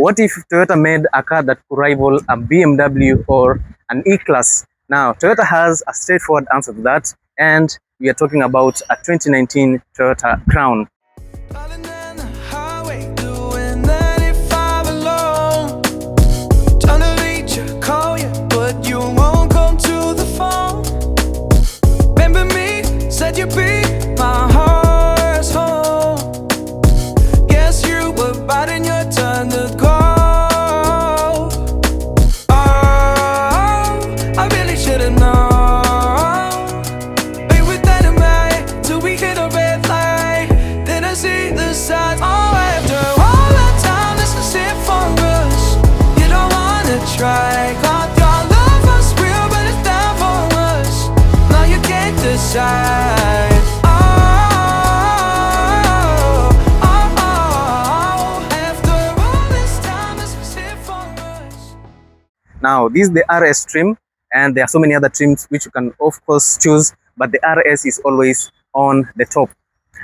What if Toyota made a car that could rival a BMW or an E-Class? Now, Toyota has a straightforward answer to that, and we are talking about a 2019 Toyota Crown. Now, this is the RS trim, and there are so many other trims which you can of course choose, but the RS is always on the top.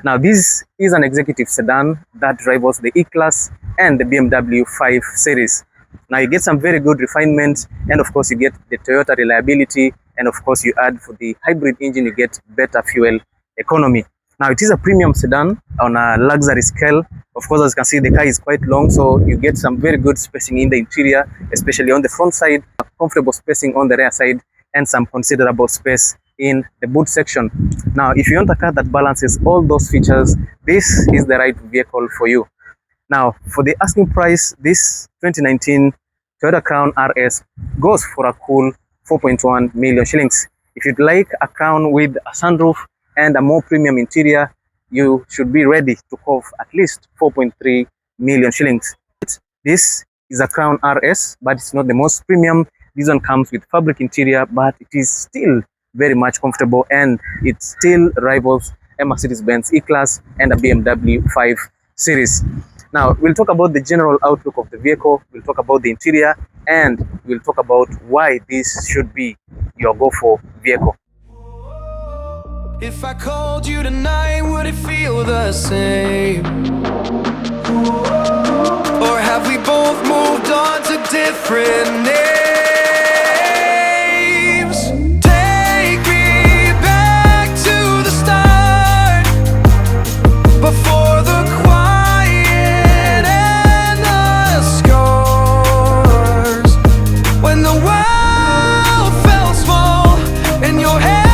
Now, this is an executive sedan that rivals the E-Class and the BMW 5 Series. Now, you get some very good refinement, and of course you get the Toyota reliability, and of course you add for the hybrid engine, you get better fuel economy. Now, it is a premium sedan on a luxury scale. Of course, as you can see, the car is quite long, so you get some very good spacing in the interior, especially on the front side, comfortable spacing on the rear side, and some considerable space in the boot section. Now, if you want a car that balances all those features, this is the right vehicle for you. Now, for the asking price, this 2019 Toyota Crown RS goes for a cool 4.1 million shillings. If you'd like a Crown with a sunroof and a more premium interior, you should be ready to cough at least 4.3 million shillings. This is a Crown RS, but it's not the most premium. This one comes with fabric interior, but it is still very much comfortable, and it still rivals a Mercedes-Benz E-Class and a BMW 5 Series. Now, we'll talk about the general outlook of the vehicle, we'll talk about the interior, and we'll talk about why this should be your go-for vehicle. If I called you tonight, would it feel the same? Or have we both moved on to different names? Take me back to the start, before the quiet and the scars, when the world felt small and your head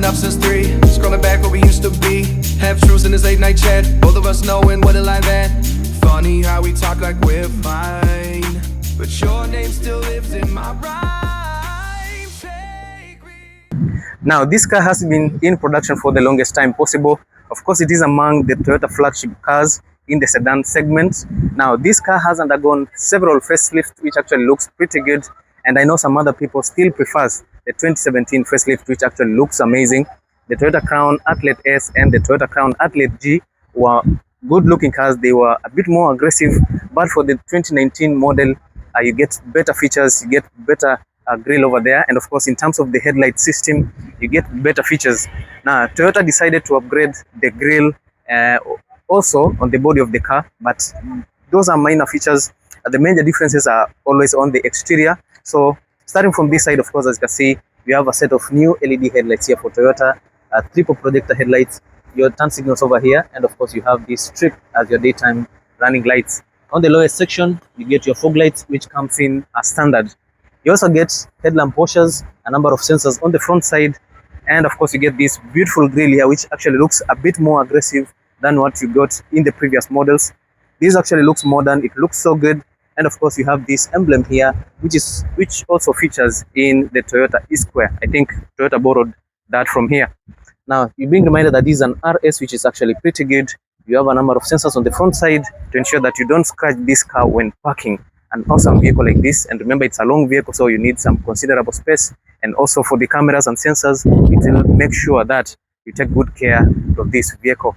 up since 3, scrolling back what we used to be. Half truths in this late night chat, both of us knowing what a lie that. Funny how we talk like we're fine, but your name still lives in my rhyme. Now, this car has been in production for the longest time possible. Of course, it is among the Toyota flagship cars in the sedan segment. Now, this car has undergone several facelifts, which actually looks pretty good, and I know some other people still prefers the 2017 facelift, which actually looks amazing. The Toyota Crown Athlete S and the Toyota Crown Athlete G were good looking cars. They were a bit more aggressive, but for the 2019 model, you get better features, you get better grille over there, and of course in terms of the headlight system, you get better features. Now, Toyota decided to upgrade the grille also on the body of the car, but those are minor features. The major differences are always on the exterior. So starting from this side, of course, as you can see, we have a set of new LED headlights here for Toyota, triple projector headlights, your turn signals over here, and of course you have this strip as your daytime running lights. On the lowest section, you get your fog lights, which comes in as standard. You also get headlamp washers, a number of sensors on the front side, and of course you get this beautiful grille here, which actually looks a bit more aggressive than what you got in the previous models. This actually looks modern, it looks so good. And of course you have this emblem here, which also features in the Toyota E-Square. I think Toyota borrowed that from here. Now, you're being reminded that this is an RS, which is actually pretty good. You have a number of sensors on the front side to ensure that you don't scratch this car when parking. An awesome vehicle like this, and remember, it's a long vehicle, so you need some considerable space. And also for the cameras and sensors, it will make sure that you take good care of this vehicle.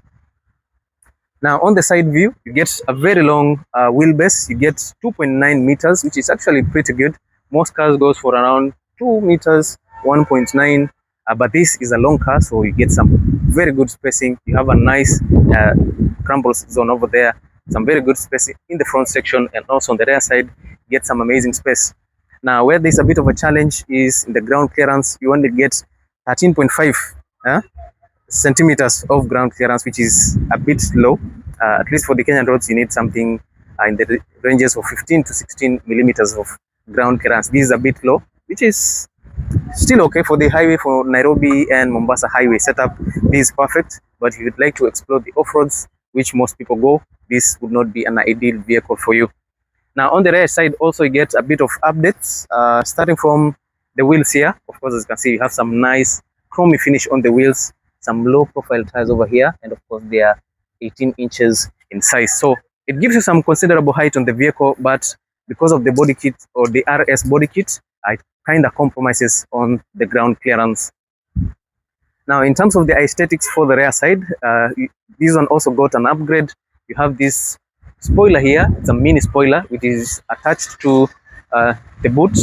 Now, on the side view, you get a very long wheelbase. You get 2.9 meters, which is actually pretty good. Most cars goes for around 2 meters 1.9, but this is a long car, so you get some very good spacing. You have a nice crumble zone over there, some very good spacing in the front section, and also on the rear side, get some amazing space. Now, where there's a bit of a challenge is in the ground clearance. You only get 13.5 centimeters of ground clearance, which is a bit low. At least for the Kenyan roads, you need something in the ranges of 15 to 16 millimeters of ground clearance. This is a bit low, which is still okay for the highway, for Nairobi and Mombasa highway setup. This is perfect, but if you'd like to explore the off-roads, which most people go, this would not be an ideal vehicle for you. Now, on the rear side, also you get a bit of updates, starting from the wheels here. Of course, as you can see, you have some nice chrome finish on the wheels, some low-profile tires over here, and of course, they are 18 inches in size. So it gives you some considerable height on the vehicle, but because of the body kit or the RS body kit, it kind of compromises on the ground clearance. Now, in terms of the aesthetics for the rear side, this one also got an upgrade. You have this spoiler here. It's a mini spoiler which is attached to the boot.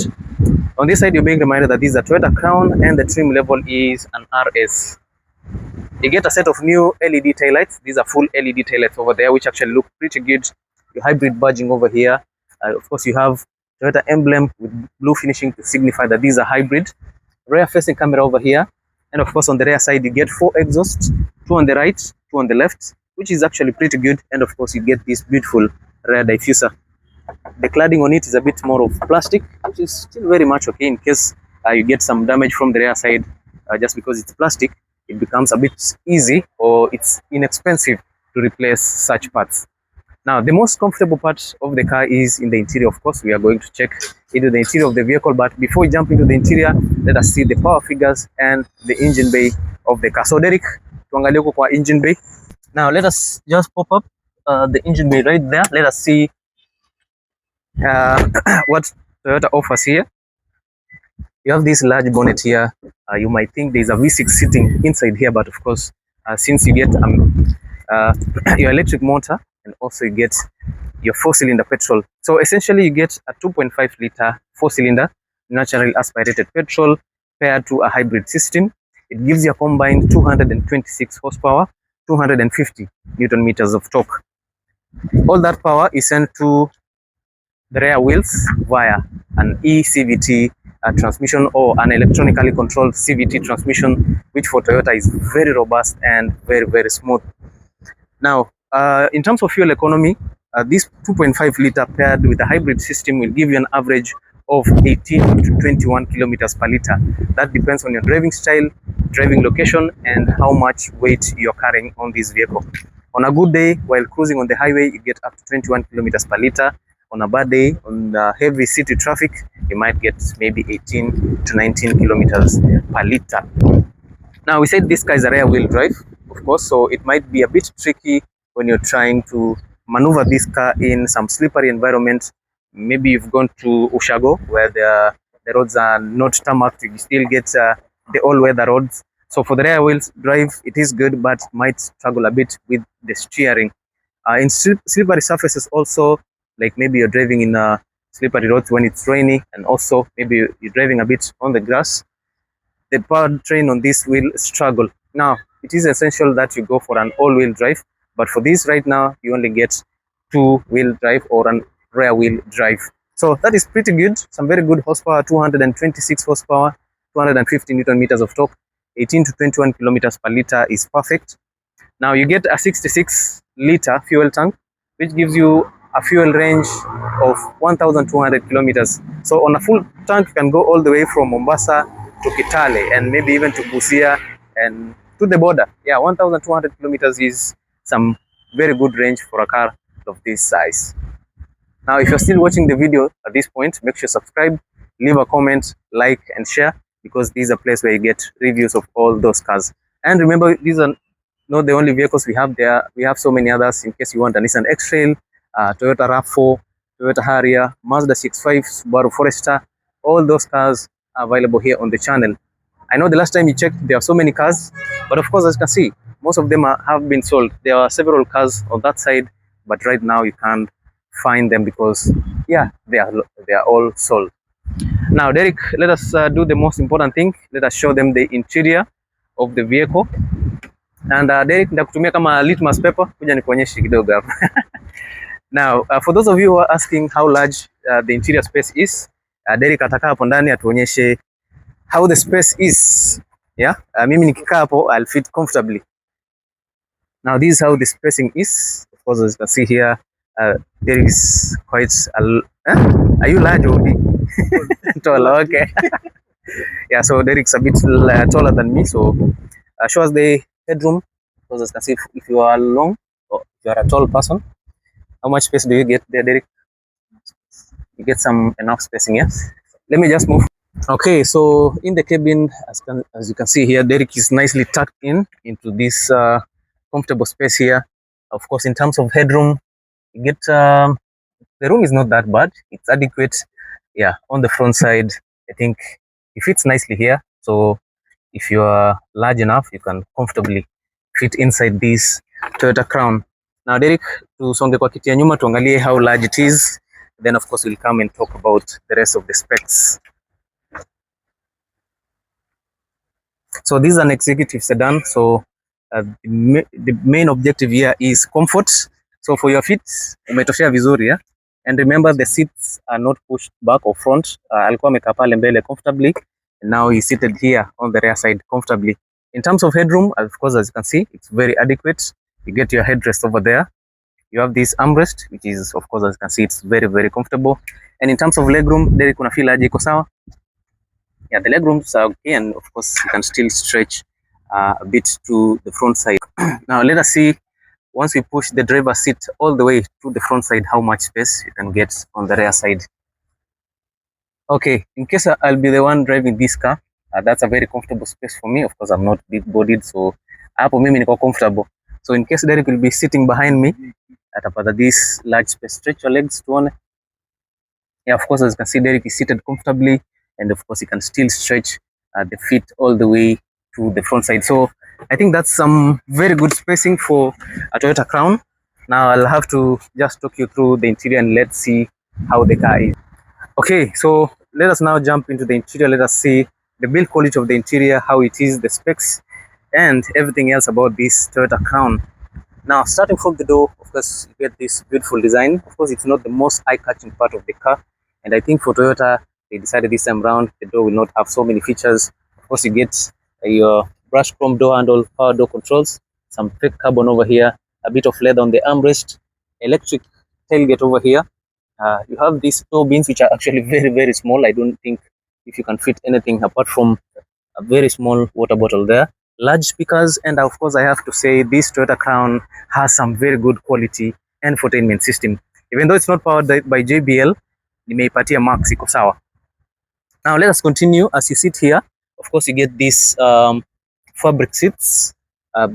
On this side, you're being reminded that this is a Toyota Crown and the trim level is an RS. You get a set of new LED taillights. These are full LED taillights over there, which actually look pretty good. Your hybrid badging over here. Of course, you have Toyota emblem with blue finishing to signify that these are hybrid. Rear facing camera over here. And of course, on the rear side, you get 4 exhausts, 2 on the right, 2 on the left, which is actually pretty good. And of course, you get this beautiful rear diffuser. The cladding on it is a bit more of plastic, which is still very much okay in case you get some damage from the rear side. Just because it's plastic, it becomes a bit easy or it's inexpensive to replace such parts. Now, the most comfortable part of the car is in the interior. Of course, we are going to check into the interior of the vehicle, but before we jump into the interior, let us see the power figures and the engine bay of the car. So, Derek, tuangalie huko kwa engine bay. Now, let us just pop up the engine bay right there. Let us see what Toyota offers here. You have this large bonnet here. You might think there's a V6 sitting inside here, but of course, since you get your electric motor and also you get your 4-cylinder petrol. So essentially, you get a 2.5 liter 4-cylinder naturally aspirated petrol paired to a hybrid system. It gives you a combined 226 horsepower, 250 Newton meters of torque. All that power is sent to the rear wheels via an eCVT transmission or an electronically controlled CVT transmission, which for Toyota is very robust and very, very smooth. Now, in terms of fuel economy, this 2.5 liter paired with a hybrid system will give you an average of 18 to 21 kilometers per liter. That depends on your driving style, driving location, and how much weight you're carrying on this vehicle. On a good day, while cruising on the highway, you get up to 21 kilometers per liter. On a bad day, on the heavy city traffic, you might get maybe 18 to 19 kilometers per liter. Now, we said this car is a rear wheel drive, of course, so it might be a bit tricky when you're trying to maneuver this car in some slippery environment. Maybe you've gone to Ushago, where the roads are not tarmac, you still get the all-weather roads. So for the rear wheel drive, it is good, but might struggle a bit with the steering. In slippery surfaces also, like maybe you're driving in slippery roads when it's rainy, and also maybe you're driving a bit on the grass, the powertrain on this will struggle. Now, it is essential that you go for an all-wheel drive, but for this right now, you only get 2-wheel drive or an rear-wheel drive. So that is pretty good. Some very good horsepower, 226 horsepower, 250 Newton meters of torque, 18 to 21 kilometers per liter is perfect. Now you get a 66 liter fuel tank, which gives you a fuel range of 1,200 kilometers. So on a full tank, you can go all the way from Mombasa to Kitale and maybe even to Busia and to the border. Yeah, 1,200 kilometers is some very good range for a car of this size. Now, if you're still watching the video at this point, make sure you subscribe, leave a comment, like, and share, because this is a place where you get reviews of all those cars. And remember, these are not the only vehicles we have there. We have so many others in case you want a Nissan X-Trail, Toyota RAV4, Toyota Harrier, Mazda 6.5, Subaru Forester. All those cars are available here on the channel. I know the last time you checked, there are so many cars, but of course, as you can see, most of them have been sold. There are several cars on that side, but right now you can't find them because, yeah, they are all sold. Now, Derek, let us do the most important thing. Let us show them the interior of the vehicle. And Derek, nitakutumia kama litmus paper, kuja nikuonyeshe kidogo hapa. Now, for those of you who are asking how large the interior space is, Derek atakaa hapo ndani atuonyeshe how the space is. Yeah, mimi nikikaa hapo, I'll fit comfortably. Now, this is how the spacing is. Of course, as you can see here, Derek is quite. Are you large or big? Tall, okay. Yeah, so Derek's a bit taller than me, so show us the headroom. Because as you can see, if you are long or if you are a tall person, how much space do you get there, Derek? You get some enough spacing, yes? Let me just move. Okay, so in the cabin, as you can see here, Derek is nicely tucked in into this comfortable space here. Of course, in terms of headroom, you get the room is not that bad. It's adequate. Yeah, on the front side, I think it fits nicely here. So if you are large enough, you can comfortably fit inside this Toyota Crown. Now, Derek, tusonge kwa kiti ya nyuma tuangalie how large it is. Then of course we'll come and talk about the rest of the specs. So this is an executive sedan. So the main objective here is comfort. So for your feet, umetoshea vizuri, yeah? And remember the seats are not pushed back or front. Alikuwa amekaa pale mbele comfortably. And now he's seated here on the rear side comfortably. In terms of headroom, of course, as you can see, it's very adequate. You get your headrest over there. You have this armrest, which is, of course, as you can see, it's very, very comfortable. And in terms of legroom, Derek una feel aje iko sawa? Yeah, the legrooms are okay, and of course, you can still stretch a bit to the front side. Now, let us see, once we push the driver's seat all the way to the front side, how much space you can get on the rear side. Okay, in case I'll be the one driving this car, that's a very comfortable space for me. Of course, I'm not big-bodied, so hapo mimi niko comfortable. So in case Derek will be sitting behind me, atapata this large space. Stretch your legs tuone. Yeah, of course, as you can see, Derek is seated comfortably, and of course, he can still stretch the feet all the way to the front side. So I think that's some very good spacing for a Toyota Crown. Now I'll have to just talk you through the interior and let's see how the car is. Okay, so let us now jump into the interior. Let us see the build quality of the interior, how it is, the specs, and everything else about this Toyota Crown. Now, starting from the door, of course, you get this beautiful design. Of course, it's not the most eye-catching part of the car, and I think for Toyota, they decided this time around the door will not have so many features. Of course, you get your brushed chrome door handle, power door controls, some fake carbon over here, a bit of leather on the armrest, electric tailgate over here. You have these door bins, which are actually very, very small. I don't think if you can fit anything apart from a very small water bottle there. Large speakers, and of course I have to say this Toyota Crown has some very good quality infotainment system. Even though it's not powered by JBL, nimeipatia marks iko sawa. Now let us continue. As you sit here, of course you get these fabric seats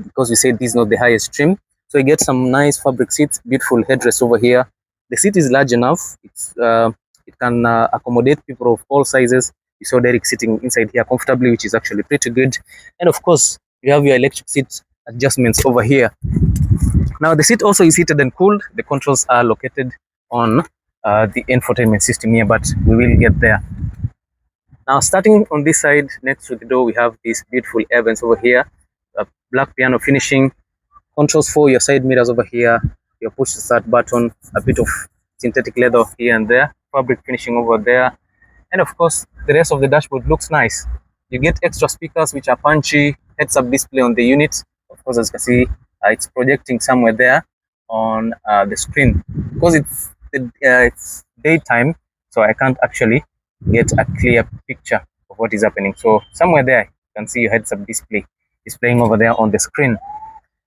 because we said this is not the highest trim. So you get some nice fabric seats, beautiful headrest over here. The seat is large enough. It can accommodate people of all sizes. You saw Derek sitting inside here comfortably, which is actually pretty good. And of course, you have your electric seat adjustments over here. Now, the seat also is heated and cooled. The controls are located on the infotainment system here, but we will get there. Now, starting on this side, next to the door, we have these beautiful air vents over here, black piano finishing, controls for your side mirrors over here, your push to start button, a bit of synthetic leather here and there, fabric finishing over there, and of course the rest of the dashboard looks nice. You get extra speakers which are punchy, heads-up display on the unit. Of course, as you can see, it's projecting somewhere there on the screen because it's daytime, so I can't actually get a clear picture of what is happening. So somewhere there you can see your heads-up display displaying over there on the screen.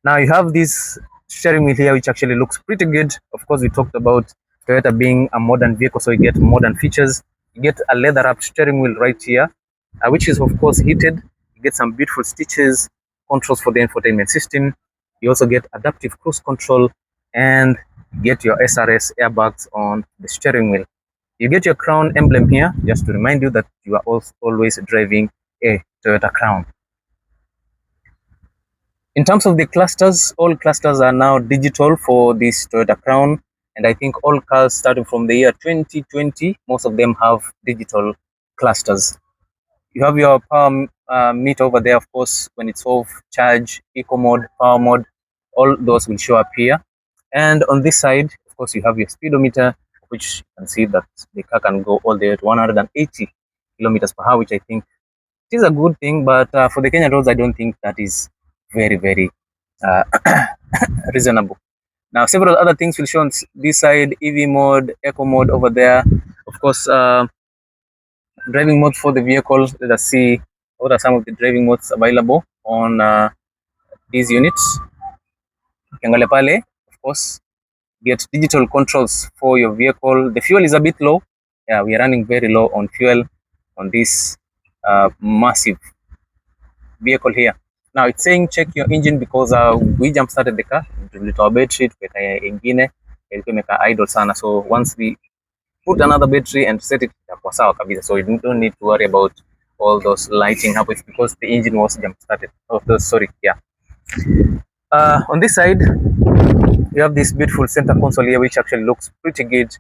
Now you have this steering wheel here, which actually looks pretty good. Of course, we talked about Toyota being a modern vehicle, so you get modern features. You get a leather-wrapped steering wheel right here, which is of course heated. You get some beautiful stitches, controls for the infotainment system. You also get adaptive cruise control, and you get your SRS airbags on the steering wheel. You get your Crown emblem here, just to remind you that you are also always driving a Toyota Crown. In terms of the clusters, all clusters are now digital for this Toyota Crown, and I think all cars starting from the year 2020, most of them have digital clusters. You have your power meter over there, of course, when it's off, charge, eco mode, power mode, all those will show up here. And on this side, of course, you have your speedometer, which you can see that the car can go all the way to 180 kilometers per hour, which I think is a good thing. But for the Kenyan roads, I don't think that is very, very uh, reasonable. Now, several other things will show on this side: EV mode, eco mode over there. Of course, driving modes for the vehicle. Let us see what are some of the driving modes available on these units. Ukiangalia pale, of course, get digital controls for your vehicle. The fuel is a bit low. Yeah, we are running very low on fuel on this massive vehicle here. Now it's saying check your engine because we jump started the car, tulitoa battery tukaweka ingine ilikuwa imekaa idle sana, so once we put another battery and set it itakuwa sawa kabisa, so you don't need to worry about all those lighting up. It's because the engine was jump started. Oh, sorry, yeah. On this side you have this beautiful center console here, which actually looks pretty good.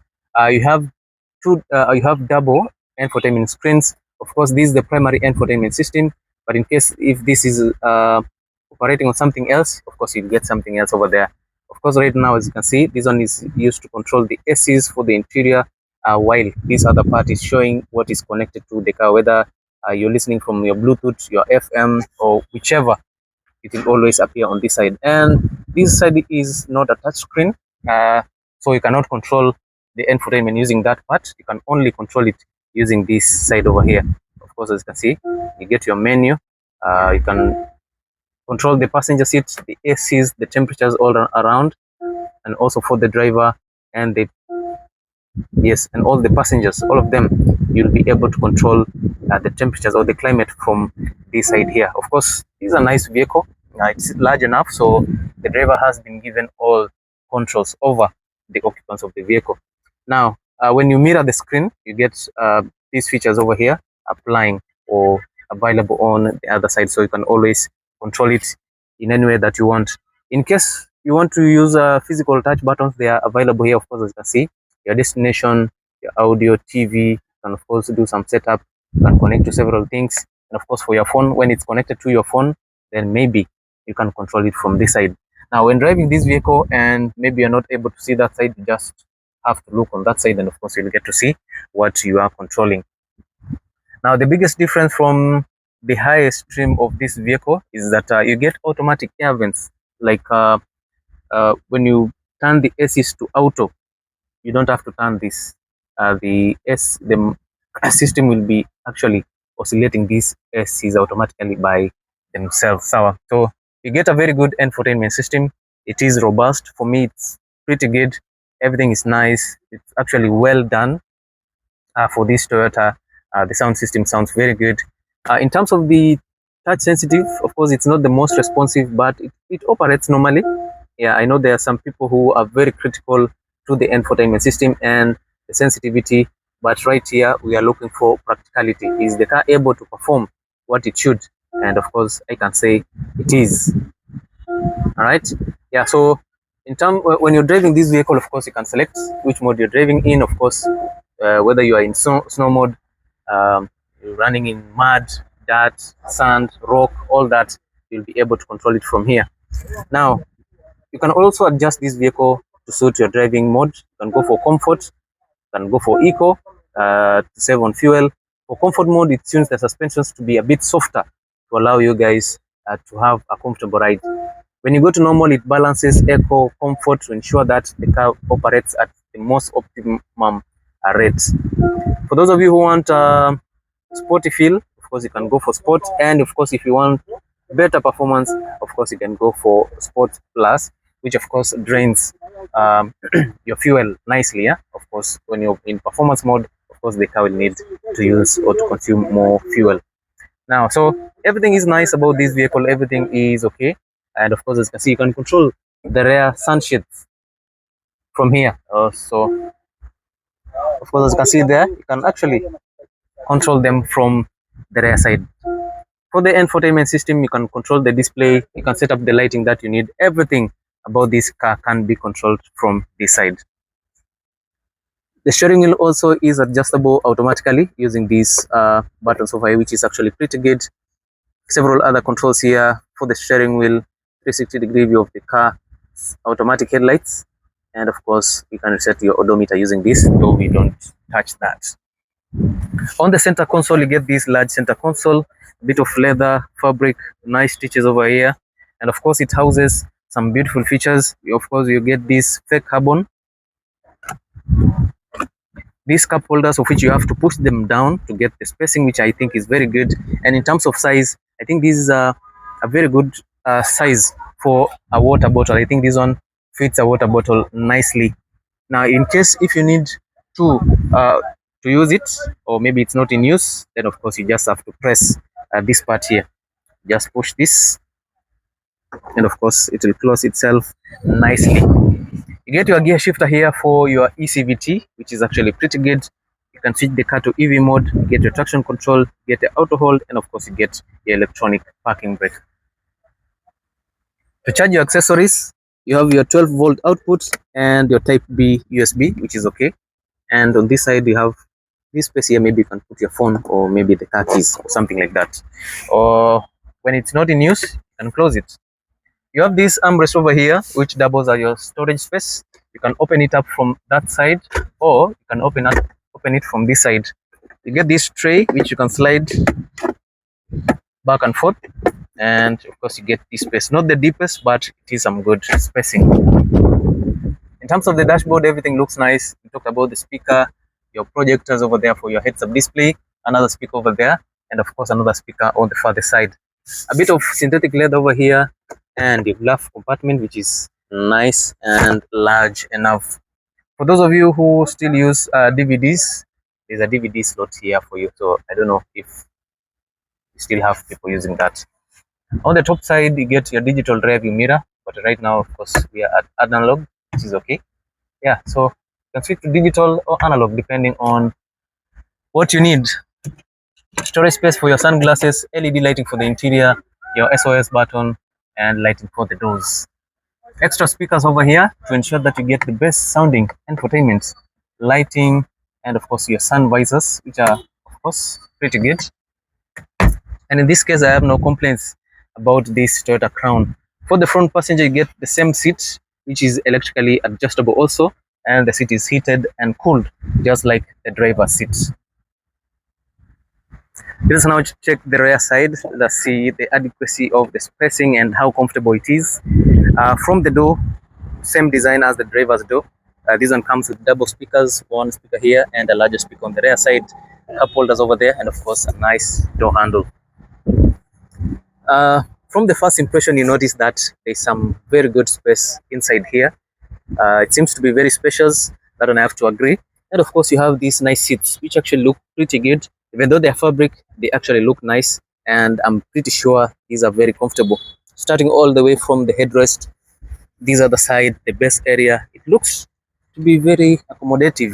You have double infotainment screens. Of course, this is the primary infotainment system, but in case if this is operating on something else, of course you'll get something else over there. Of course, right now, as you can see, this one is used to control the ACs for the interior, while this other part is showing what is connected to the car, whether you're listening from your Bluetooth, your FM, or whichever, it will always appear on this side. And this side is not a touch screen, so you cannot control the infotainment using that part. You can only control it using this side over here. Of course, as you can see, you get your menu. You can control the passenger seats, the ACs, the temperatures all around, and also for the driver and the and all the passengers, all of them, you'll be able to control the temperatures or the climate from this side here. Of course, this is a nice vehicle. It's large enough, so the driver has been given all controls over the occupants of the vehicle. Now, when you mirror the screen, you get these features over here applying or available on the other side, so you can always control it in any way that you want. In case you want to use physical touch buttons, they are available here. Of course, as you can see, your destination, your audio, TV. You can of course do some setup. You can connect to several things, and of course for your phone, when it's connected to your phone, then maybe you can control it from this side. Now, when driving this vehicle and maybe you're not able to see that side, you just have to look on that side, and of course you'll get to see what you are controlling. Now, the biggest difference from the highest trim of this vehicle is that you get automatic air vents. Like when you turn the ACs to auto, you don't have to turn this. The system will be actually oscillating these ACs automatically by themselves. So you get a very good infotainment system. It is robust. For me, it's pretty good. Everything is nice. It's actually well done for this Toyota. The sound system sounds very good. In terms of the touch sensitive, of course, it's not the most responsive, but it operates normally. Yeah, I know there are some people who are very critical to the infotainment system and the sensitivity, but right here we are looking for practicality. Is the car able to perform what it should? And of course, I can say it is. All right. Yeah. So when you're driving this vehicle, of course, you can select which mode you're driving in. Of course, whether you are in snow mode, you're running in mud, dirt, sand, rock, all that, you'll be able to control it from here. Now, you can also adjust this vehicle to suit your driving mode. You can go for comfort, you can go for eco to save on fuel. For comfort mode, it tunes the suspensions to be a bit softer to allow you guys to have a comfortable ride. When you go to normal, it balances eco, comfort to ensure that the car operates at the most optimum rate. For those of you who want sporty feel, of course, you can go for sport. And of course, if you want better performance, of course, you can go for Sport Plus, which of course drains your fuel nicely. Yeah, of course, when you're in performance mode, of course, the car will need to use or to consume more fuel. Now, so everything is nice about this vehicle. Everything is okay. And of course, as you can see, you can control the rear sunshades from here. So, of course, as you can see there, you can actually control them from the rear side. For the infotainment system, you can control the display, you can set up the lighting that you need. Everything about this car can be controlled from this side. The steering wheel also is adjustable automatically using these buttons over here, which is actually pretty good. Several other controls here for the steering wheel, 360-degree view of the car, automatic headlights, and of course you can reset your odometer using this, though we don't touch that. On the center console, you get this large center console, a bit of leather fabric, nice stitches over here, and of course it houses some beautiful features. Of course you get this fake carbon, these cup holders, of which you have to push them down to get the spacing, which I think is very good. And in terms of size, I think this is a very good size for a water bottle. I think this one fits a water bottle nicely. Now, in case if you need to uh, to use it, or maybe it's not in use, then of course you just have to press this part here. Just push this, and of course it will close itself nicely. You get your gear shifter here for your ECVT, which is actually pretty good. You can switch the car to EV mode, you get your traction control, get the auto hold, and of course you get your electronic parking brake. To charge your accessories, you have your 12-volt output and your Type B USB, which is okay. And on this side, you have this space here. Maybe you can put your phone or maybe the car keys or something like that. Or when it's not in use, you can close it. You have this armrest over here, which doubles as your storage space. You can open it up from that side, or you can open it from this side. You get this tray, which you can slide back and forth, and of course you get this space. Not the deepest, but it is some good spacing. In terms of the dashboard, everything looks nice. We talked about the speaker, your projectors over there for your heads-up display, another speaker over there, and of course another speaker on the further side. A bit of synthetic leather over here, and the glove compartment, which is nice and large enough. For those of you who still use DVDs, there's a DVD slot here for you. So I don't know if you still have people using that. On the top side, you get your digital rear view mirror, but right now, of course, we are at analog, which is okay. Yeah, so you can switch to digital or analog depending on what you need. Storage space for your sunglasses, LED lighting for the interior, your SOS button, and lighting for the doors. Extra speakers over here to ensure that you get the best sounding infotainment, lighting, and of course your sun visors, which are of course pretty good. And in this case, I have no complaints about this Toyota Crown. For the front passenger, you get the same seat, which is electrically adjustable also, and the seat is heated and cooled, just like the driver's seat. Let us now check the rear side. Let's see the adequacy of the spacing and how comfortable it is. From the door, same design as the driver's door. This one comes with double speakers, one speaker here and a larger speaker on the rear side, cup holders over there, and of course a nice door handle. From the first impression, you notice that there's some very good space inside here. It seems to be very spacious. That one I have to agree. And of course, you have these nice seats, which actually look pretty good. Even though they're fabric, they actually look nice. And I'm pretty sure these are very comfortable. Starting all the way from the headrest, these are the side, the base area. It looks to be very accommodative.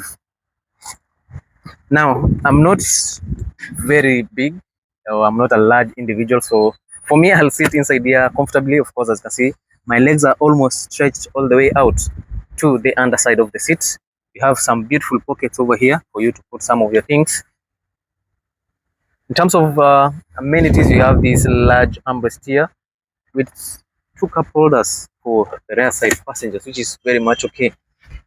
Now, I'm not very big, or I'm not a large individual, so for me, I'll sit inside here comfortably. Of course, as you can see, my legs are almost stretched all the way out to the underside of the seat. You have some beautiful pockets over here for you to put some of your things. In terms of amenities, you have this large armrest here with 2 cup holders for the rear side passengers, which is very much okay.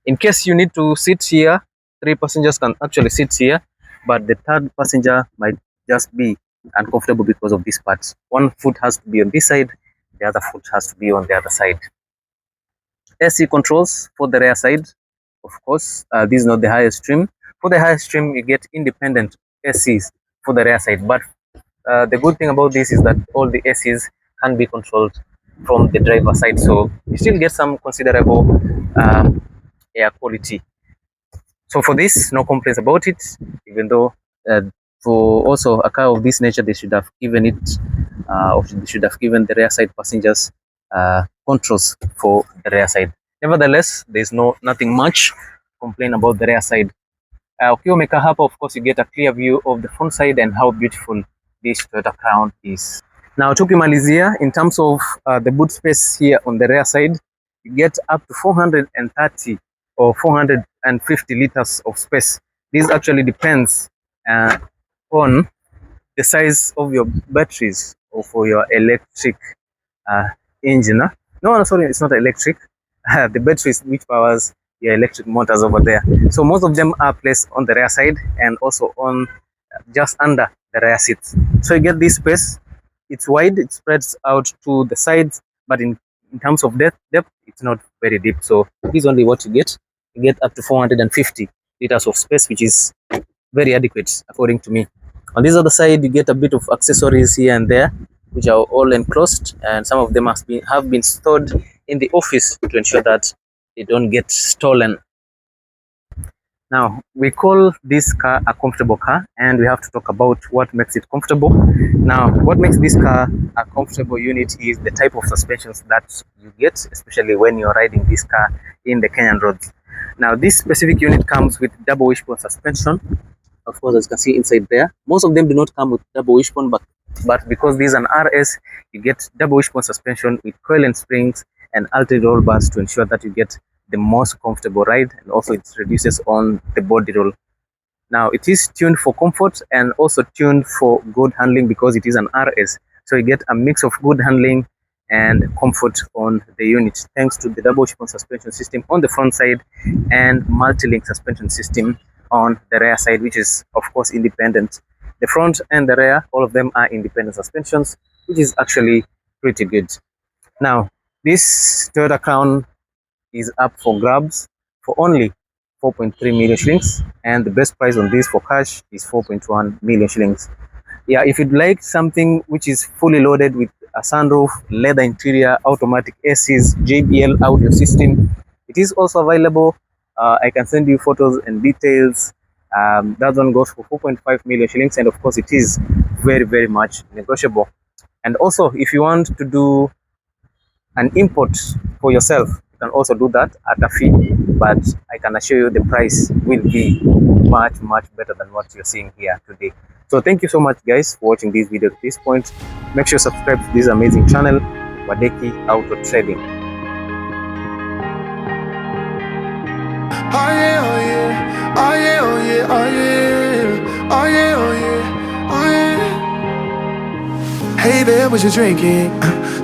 In case you need to sit here, 3 passengers can actually sit here, but the 3rd passenger might just be uncomfortable because of this part. One foot has to be on this side, the other foot has to be on the other side. AC controls for the rear side. Of course, this is not the highest trim. For the highest trim, you get independent ACs for the rear side, but the good thing about this is that all the ACs can be controlled from the driver's side, so you still get some considerable air quality. So for this, no complaints about it, even though for also a car of this nature, they should have given it, or they should have given the rear side passengers controls for the rear side. Nevertheless, there's nothing much to complain about the rear side. Ukiwa umekaa hapa, of course, you get a clear view of the front side and how beautiful this Toyota Crown is. Now, tukimalizia, in terms of the boot space here on the rear side, you get up to 430 or 400 250 liters of space. This actually depends on the size of your batteries or for your electric uh, engine. No, sorry, it's not electric. The batteries which powers your electric motors over there. So most of them are placed on the rear side and also on just under the rear seats. So you get this space. It's wide, it spreads out to the sides, but in terms of depth, it's not very deep. So this is only what you get. You get up to 450 liters of space, which is very adequate according to me. On this other side, you get a bit of accessories here and there, which are all enclosed, and some of them have been stored in the office to ensure that they don't get stolen. Now, we call this car a comfortable car, and we have to talk about what makes it comfortable. Now, what makes this car a comfortable unit is the type of suspensions that you get, especially when you're riding this car in the Kenyan roads. Now, this specific unit comes with double wishbone suspension. Of course, as you can see inside there, most of them do not come with double wishbone, but because this is an RS, you get double wishbone suspension with coil and springs and altered roll bars to ensure that you get the most comfortable ride, and also it reduces on the body roll. Now, it is tuned for comfort and also tuned for good handling because it is an RS, so you get a mix of good handling and comfort on the unit thanks to the double wishbone suspension system on the front side and multi-link suspension system on the rear side, which is of course independent. The front and the rear, all of them are independent suspensions, which is actually pretty good. Now, this Toyota Crown is up for grabs for only 4.3 million shillings, and the best price on this for cash is 4.1 million shillings. Yeah, if you'd like something which is fully loaded with a sunroof, leather interior, automatic ACs, JBL audio system, it is also available. I can send you photos and details. That one goes for 4.5 million shillings, and of course it is very, very much negotiable. And also, if you want to do an import for yourself, you can also do that at a fee, but I can assure you the price will be much, much better than what you're seeing here today. So thank you so much guys for watching this video to this point. Make sure you subscribe to this amazing channel, Wadeki Auto Trading. Oh yeah, oh yeah, oh yeah, oh yeah, oh yeah, oh yeah, oh yeah, oh yeah. Hey there, what you drinking?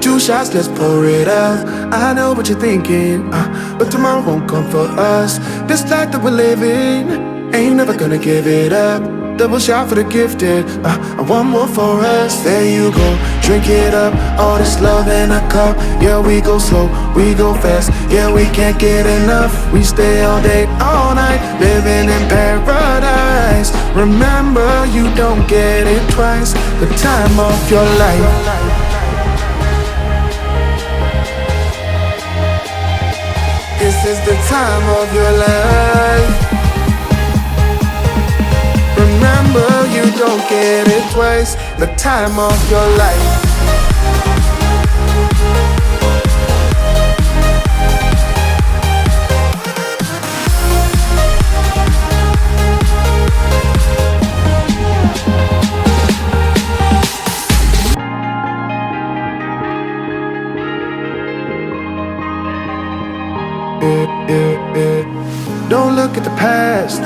2 shots, let's pour it out. I know what you're thinking, but tomorrow won't come for us. This life that we're living, ain't never gonna give it up. Double shot for the gifted, and one more for us. There you go, drink it up. All this love in a cup. Yeah, we go slow, we go fast. Yeah, we can't get enough. We stay all day, all night, living in paradise. Remember, you don't get it twice. The time of your life. This is the time of your life. Remember, you don't get it twice. The time of your life. Don't look at the past,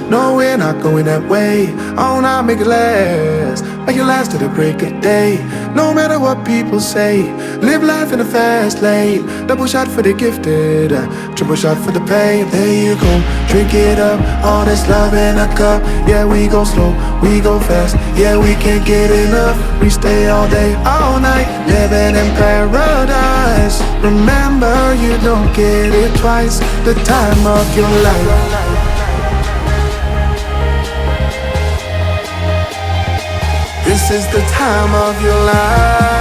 no, we're not going that way. Oh, now make it last, make it last to the break of day. No matter what people say, live life in a fast lane. Double shot for the gifted, triple shot for the pain. There you go, drink it up, all this love in a cup. Yeah, we go slow, we go fast. Yeah, we can't get enough. We stay all day, all night, living in paradise. Remember, you don't get it twice. The time of your life. This is the time of your life.